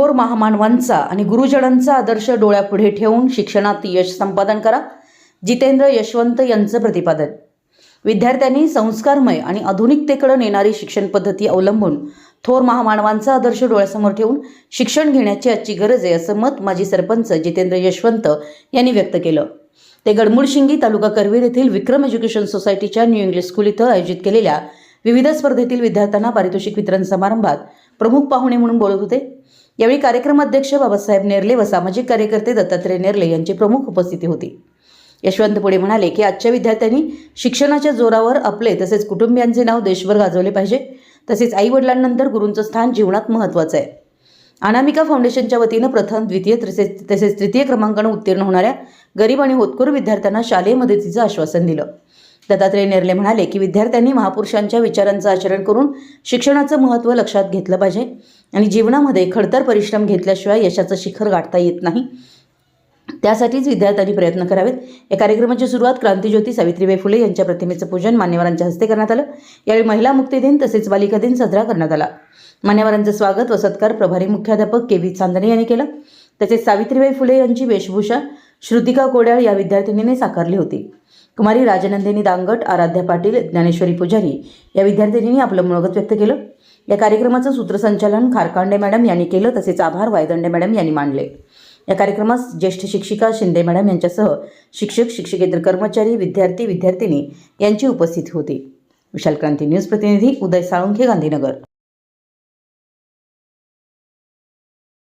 थोर महामानवांचा आणि गुरुजनांचा आदर्श डोळ्यापुढे ठेवून शिक्षणात यश संपादन करा, जितेंद्र यशवंत यांचं प्रतिपादन। विद्यार्थ्यांनी संस्कारमय आणि आधुनिकतेकडे नेणारी शिक्षण पद्धती अवलंबून थोर महामानवांचा आदर्श डोळ्यासमोर ठेवून शिक्षण घेण्याची आजची गरज आहे, असं मत माजी सरपंच जितेंद्र यशवंत यांनी व्यक्त केलं। ते गडमुडशिंगी तालुका करवीर येथील विक्रम एज्युकेशन सोसायटीच्या न्यू इंग्लिश स्कूल इथं आयोजित केलेल्या विविध स्पर्धेतील विद्यार्थ्यांना पारितोषिक वितरण समारंभात प्रमुख पाहुणे म्हणून बोलत होते। यावेळी कार्यक्रमाध्यक्ष बाबासाहेब नेरले व सामाजिक कार्यकर्ते दत्तात्रय नेरले यांची प्रमुख उपस्थिती होती। यशवंत पुढे म्हणाले की आजच्या विद्यार्थ्यांनी शिक्षणाच्या जोरावर आपले तसेच कुटुंबियांचे नाव देशभर गाजवले पाहिजे। तसेच आई वडिलांनंतर गुरूंचं स्थान जीवनात महत्त्वाचं आहे। अनामिका फाउंडेशनच्या वतीनं प्रथम, द्वितीय तसेच तृतीय क्रमांकाने उत्तीर्ण होणाऱ्या गरीब आणि होतकरू विद्यार्थ्यांना शालेय मदतीचं आश्वासन दिलं। दत्तात्रय नेरले म्हणाले की विद्यार्थ्यांनी महापुरुषांच्या विचारांचं आचरण करून शिक्षणाचं महत्त्व लक्षात घेतलं पाहिजे आणि जीवनामध्ये खडतर परिश्रम घेतल्याशिवाय यशाचं शिखर गाठता येत नाही। त्यासाठीच विद्यार्थ्यांनी प्रयत्न करावेत। या कार्यक्रमाची सुरुवात क्रांतिज्योती सावित्रीबाई फुले यांच्या प्रतिमेचं पूजन मान्यवरांच्या हस्ते करण्यात आलं। यावेळी महिला मुक्ती दिन तसेच बालिका दिन साजरा करण्यात आला। मान्यवरांचं स्वागत व सत्कार प्रभारी मुख्याध्यापक के.व्ही. चांदणे यांनी केलं। तसेच सावित्रीबाई फुले यांची वेशभूषा श्रुतिका कोड्याळ या विद्यार्थिनीने साकारली होती। कुमारी राजनंदिनी दांगट, आराध्या पाटील, ज्ञानेश्वरी पुजारी या विद्यार्थिनींनी आपलं मनोगत व्यक्त केलं। या कार्यक्रमाचं सूत्रसंचालन खारकांडे मॅडम यांनी केलं, तसेच आभार वायदंडे मॅडम यांनी मानले। या कार्यक्रमास ज्येष्ठ शिक्षिका शिंदे मॅडम यांच्यासह शिक्षक, शिक्षकेतर कर्मचारी, विद्यार्थी, विद्यार्थिनी यांची उपस्थिती होती। विशाल क्रांती न्यूज प्रतिनिधी उदय साळुंखे, गांधीनगर।